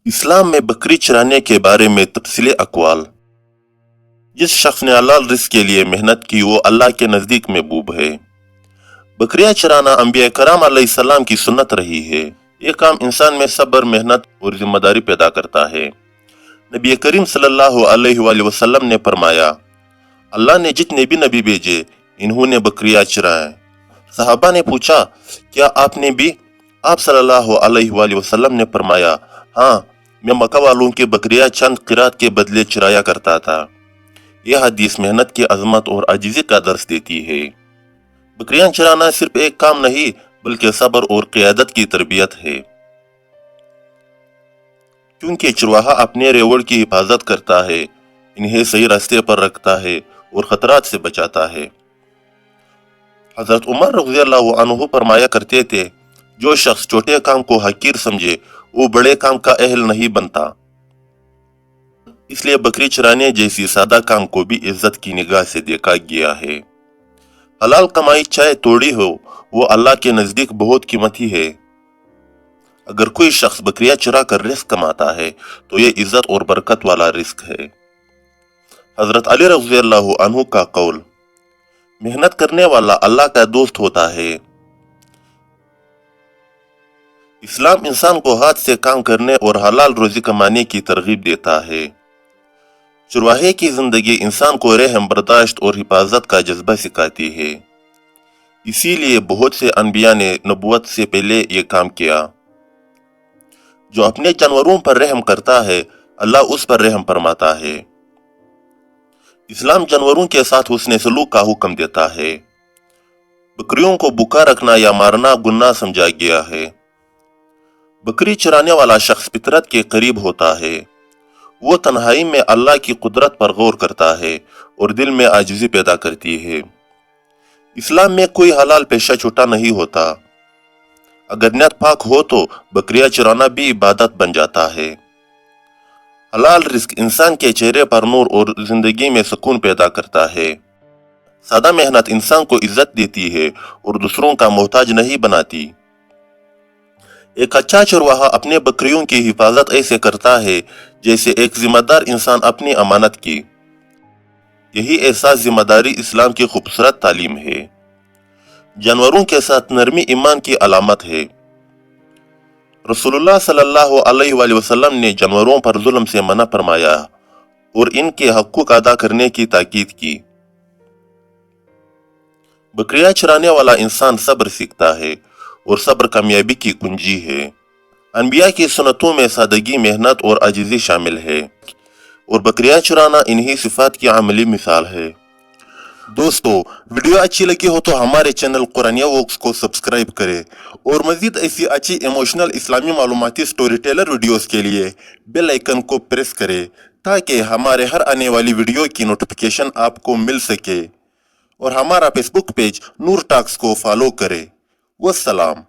इस्लाम में बकरी चराने के बारे में तफसीली अक़वाल। जिस शख्स ने हलाल रिज़्क़ के लिए मेहनत की वो अल्लाह के नज़दीक महबूब है। बकरियां चराना अंबिया कराम अलैहिस्सलाम की सुन्नत रही है। ये काम इंसान में सब्र, मेहनत और जिम्मेदारी पैदा करता है। नबी करीम सल्लल्लाहु अलैहि वसल्लम ने फरमाया, अल्लाह ने जितने भी नबी भेजे इन्होंने बकरियां चराएं। सहाबा ने पूछा, क्या आपने भी? आप सल्लल्लाहु अलैहि वसल्लम ने फरमाया, हाँ, मैं मक्का वालों की बकरियां चंद क़िरात के बदले चराया करता था। यह हदीस मेहनत की अजमत और आजिज़ी का दर्स देती है। बकरियां चराना सिर्फ एक काम नहीं बल्कि सब्र और क़ियादत की तरबियत है, क्योंकि चरवाहा अपने रेवड़ की हिफाजत करता है, इन्हें सही रास्ते पर रखता है और खतरात से बचाता है। हजरत उमर रज़ियल्लाहु अन्हु फरमाया करते थे, जो शख्स छोटे काम को हकीर समझे वो बड़े काम का अहल नहीं बनता। इसलिए बकरी चराने जैसी सादा काम को भी इज्जत की निगाह से देखा गया है। हलाल कमाई चाहे थोड़ी हो, वो अल्लाह के नजदीक बहुत कीमती है। अगर कोई शख्स बकरियां चुरा कर रिस्क कमाता है तो ये इज्जत और बरकत वाला रिस्क है। हजरत अली रज़ियल्लाहु अन्हु का कौल, मेहनत करने वाला अल्लाह का दोस्त होता है। इस्लाम इंसान को हाथ से काम करने और हलाल रोजी कमाने की तरगीब देता है। चरवाहे की जिंदगी इंसान को रहम, बर्दाश्त और हिफाजत का जज्बा सिखाती है। इसीलिए बहुत से अनबिया ने नबुवत से पहले ये काम किया। जो अपने जानवरों पर रहम करता है अल्लाह उस पर रहम फरमाता है। इस्लाम जानवरों के साथ हुस्ने सलूक का हुक्म देता है। बकरियों को भूखा रखना या मारना गुनाह समझा गया है। बकरी चराने वाला शख्स फितरत के करीब होता है। वो तन्हाई में अल्लाह की कुदरत पर गौर करता है और दिल में आजिज़ी पैदा करती है। इस्लाम में कोई हलाल पेशा छोटा नहीं होता। अगर नियत पाक हो तो बकरियां चराना भी इबादत बन जाता है। हलाल रिस्क इंसान के चेहरे पर नूर और जिंदगी में सुकून पैदा करता है। सादा मेहनत इंसान को इज्जत देती है और दूसरों का मोहताज नहीं बनाती। एक अच्छा चरवाहा अपने बकरियों की हिफाजत ऐसे करता है जैसे एक जिम्मेदार इंसान अपनी अमानत की। यही एहसास जिम्मेदारी इस्लाम की खूबसूरत तालीम है। जानवरों के साथ नरमी ईमान की अलामत है। रसूलुल्लाह सल्लल्लाहु अलैहि वसल्लम ने जानवरों पर जुल्म से मना फरमाया और इनके हक़ूक़ अदा करने की ताकीद की। बकरियां चराने वाला इंसान सब्र सीखता है और सब्र कामयाबी की कुंजी है। अनबिया की सुन्नतों में सादगी, मेहनत और आजिज़ी शामिल है और बकरियां चुराना इन्हीं सिफात की अमली मिसाल है। दोस्तों, वीडियो अच्छी लगी हो तो हमारे चैनल कुरानिया वॉक्स को सब्सक्राइब करें और मजीद ऐसी अच्छी इमोशनल इस्लामी मालूमाती स्टोरी टेलर वीडियोस के लिए बेल आइकन को प्रेस करें ताकि हमारे हर आने वाली वीडियो की नोटिफिकेशन आपको मिल सके। और हमारा फेसबुक पेज नूर टॉक्स को फॉलो करें। वस्सलाम।